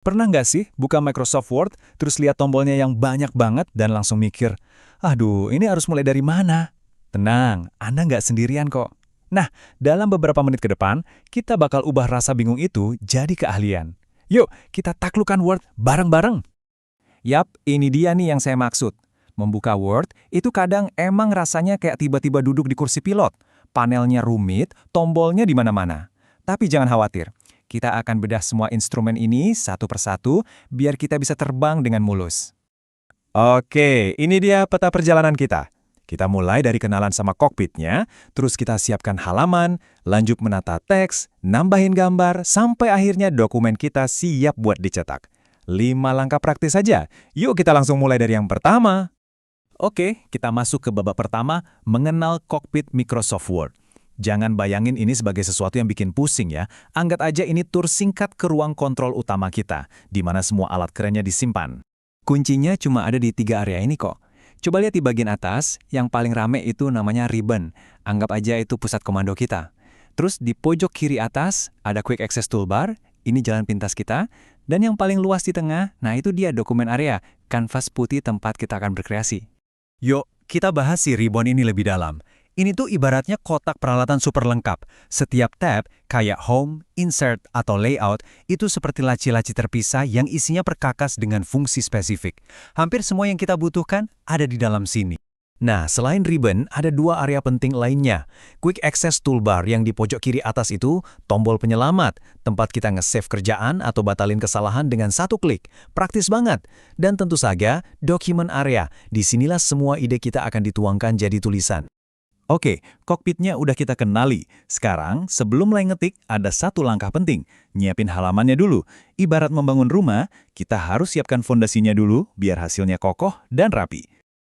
Pernah nggak sih buka Microsoft Word, terus lihat tombolnya yang banyak banget dan langsung mikir, aduh ini harus mulai dari mana? Tenang, Anda nggak sendirian kok. Nah, dalam beberapa menit ke depan, kita bakal ubah rasa bingung itu jadi keahlian. Yuk, kita taklukkan Word bareng-bareng. Yap, ini dia nih yang saya maksud. Membuka Word, itu kadang emang rasanya kayak tiba-tiba duduk di kursi pilot. Panelnya rumit, tombolnya di mana-mana. Tapi jangan khawatir, kita akan bedah semua instrumen ini satu persatu biar kita bisa terbang dengan mulus. Oke, ini dia peta perjalanan kita. Kita mulai dari kenalan sama kokpitnya, terus kita siapkan halaman, lanjut menata teks, nambahin gambar, sampai akhirnya dokumen kita siap buat dicetak. 5 langkah praktis saja. Yuk kita langsung mulai dari yang pertama. Oke, kita masuk ke babak pertama, mengenal kokpit Microsoft Word. Jangan bayangin ini sebagai sesuatu yang bikin pusing ya. Anggap aja ini tur singkat ke ruang kontrol utama kita, di mana semua alat kerennya disimpan. Kuncinya cuma ada di 3 area ini kok. Coba lihat di bagian atas, yang paling rame itu namanya ribbon. Anggap aja itu pusat komando kita. Terus di pojok kiri atas, ada Quick Access Toolbar, ini jalan pintas kita. Dan yang paling luas di tengah, nah itu dia dokumen area, kanvas putih tempat kita akan berkreasi. Yuk, kita bahas si ribbon ini lebih dalam. Ini tuh ibaratnya kotak peralatan super lengkap. Setiap tab, kayak Home, Insert, atau Layout, itu seperti laci-laci terpisah yang isinya perkakas dengan fungsi spesifik. Hampir semua yang kita butuhkan ada di dalam sini. Nah, selain ribbon, ada 2 area penting lainnya. Quick Access Toolbar yang di pojok kiri atas itu, tombol penyelamat, tempat kita nge-save kerjaan atau batalin kesalahan dengan 1 klik. Praktis banget. Dan tentu saja, Document Area. Disinilah semua ide kita akan dituangkan jadi tulisan. Oke, kokpitnya udah kita kenali. Sekarang, sebelum mulai ngetik, ada 1 langkah penting. Nyiapin halamannya dulu. Ibarat membangun rumah, kita harus siapkan fondasinya dulu biar hasilnya kokoh dan rapi.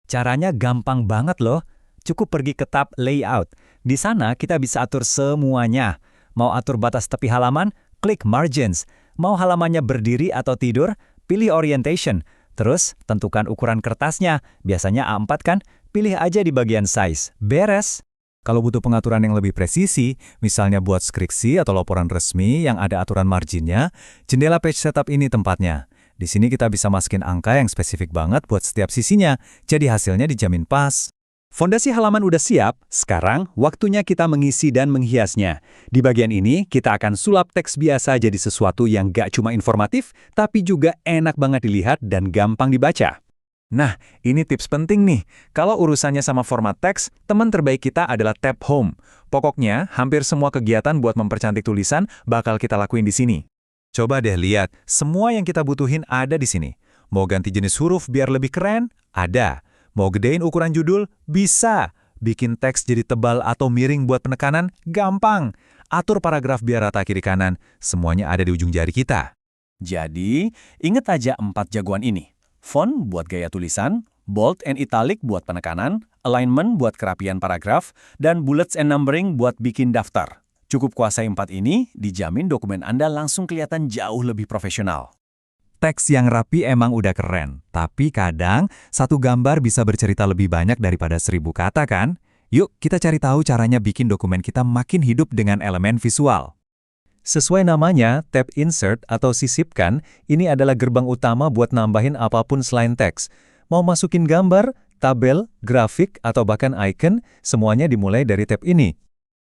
Caranya gampang banget loh. Cukup pergi ke tab Layout. Di sana kita bisa atur semuanya. Mau atur batas tepi halaman, klik Margins. Mau halamannya berdiri atau tidur, pilih Orientation. Terus, tentukan ukuran kertasnya. Biasanya A4 kan? Pilih aja di bagian size. Beres. Kalau butuh pengaturan yang lebih presisi, misalnya buat skripsi atau laporan resmi yang ada aturan marginnya, jendela page setup ini tempatnya. Di sini kita bisa masukin angka yang spesifik banget buat setiap sisinya, jadi hasilnya dijamin pas. Fondasi halaman udah siap, sekarang waktunya kita mengisi dan menghiasnya. Di bagian ini, kita akan sulap teks biasa jadi sesuatu yang gak cuma informatif, tapi juga enak banget dilihat dan gampang dibaca. Nah, ini tips penting nih. Kalau urusannya sama format teks, teman terbaik kita adalah tab Home. Pokoknya, hampir semua kegiatan buat mempercantik tulisan bakal kita lakuin di sini. Coba deh lihat, semua yang kita butuhin ada di sini. Mau ganti jenis huruf biar lebih keren? Ada. Mau gedein ukuran judul? Bisa. Bikin teks jadi tebal atau miring buat penekanan? Gampang. Atur paragraf biar rata kiri kanan. Semuanya ada di ujung jari kita. Jadi, inget aja 4 jagoan ini. Font buat gaya tulisan, bold and italic buat penekanan, alignment buat kerapian paragraf, dan bullets and numbering buat bikin daftar. Cukup kuasai 4 ini, dijamin dokumen Anda langsung kelihatan jauh lebih profesional. Teks yang rapi emang udah keren, tapi kadang satu gambar bisa bercerita lebih banyak daripada 1000 kata kan? Yuk kita cari tahu caranya bikin dokumen kita makin hidup dengan elemen visual. Sesuai namanya, tab Insert atau sisipkan, ini adalah gerbang utama buat nambahin apapun selain teks. Mau masukin gambar, tabel, grafik, atau bahkan icon, semuanya dimulai dari tab ini.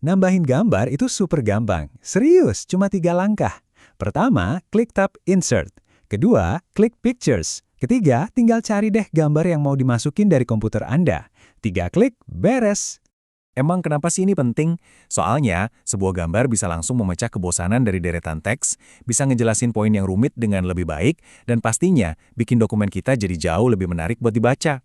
Nambahin gambar itu super gampang. Serius, cuma 3 langkah. Pertama, klik tab Insert. Kedua, klik Pictures. Ketiga, tinggal cari deh gambar yang mau dimasukin dari komputer Anda. 3 klik, beres. Emang kenapa sih ini penting? Soalnya, sebuah gambar bisa langsung memecah kebosanan dari deretan teks, bisa ngejelasin poin yang rumit dengan lebih baik, dan pastinya bikin dokumen kita jadi jauh lebih menarik buat dibaca.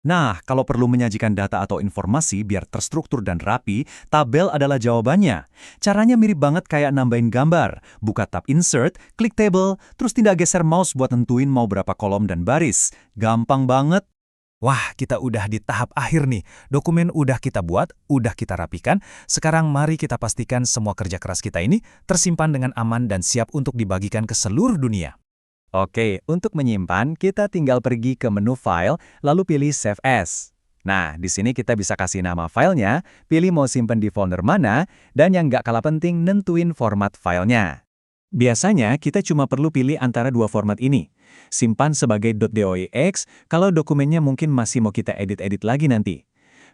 Nah, kalau perlu menyajikan data atau informasi biar terstruktur dan rapi, tabel adalah jawabannya. Caranya mirip banget kayak nambahin gambar. Buka tab Insert, klik Table, terus tindak geser mouse buat nentuin mau berapa kolom dan baris. Gampang banget. Wah, kita udah di tahap akhir nih. Dokumen udah kita buat, udah kita rapikan. Sekarang mari kita pastikan semua kerja keras kita ini tersimpan dengan aman dan siap untuk dibagikan ke seluruh dunia. Oke, untuk menyimpan, kita tinggal pergi ke menu File, lalu pilih Save As. Nah, di sini kita bisa kasih nama filenya, pilih mau simpen di folder mana, dan yang nggak kalah penting, nentuin format filenya. Biasanya kita cuma perlu pilih antara dua format ini. Simpan sebagai .docx kalau dokumennya mungkin masih mau kita edit-edit lagi nanti.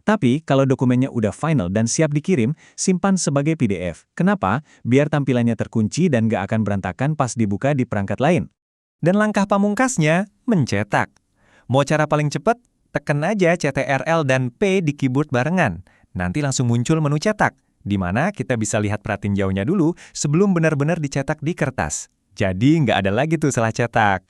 Tapi kalau dokumennya udah final dan siap dikirim, simpan sebagai PDF. Kenapa? Biar tampilannya terkunci dan nggak akan berantakan pas dibuka di perangkat lain. Dan langkah pamungkasnya, mencetak. Mau cara paling cepat? Tekan aja CTRL dan P di keyboard barengan. Nanti langsung muncul menu cetak, di mana kita bisa lihat peratin jauhnya dulu sebelum benar-benar dicetak di kertas. Jadi nggak ada lagi tuh salah cetak.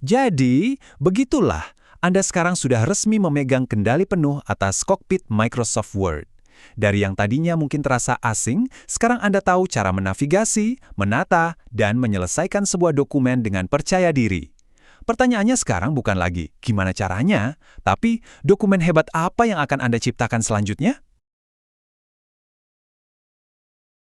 Jadi, begitulah. Anda sekarang sudah resmi memegang kendali penuh atas kokpit Microsoft Word. Dari yang tadinya mungkin terasa asing, sekarang Anda tahu cara menavigasi, menata, dan menyelesaikan sebuah dokumen dengan percaya diri. Pertanyaannya sekarang bukan lagi gimana caranya, tapi dokumen hebat apa yang akan Anda ciptakan selanjutnya?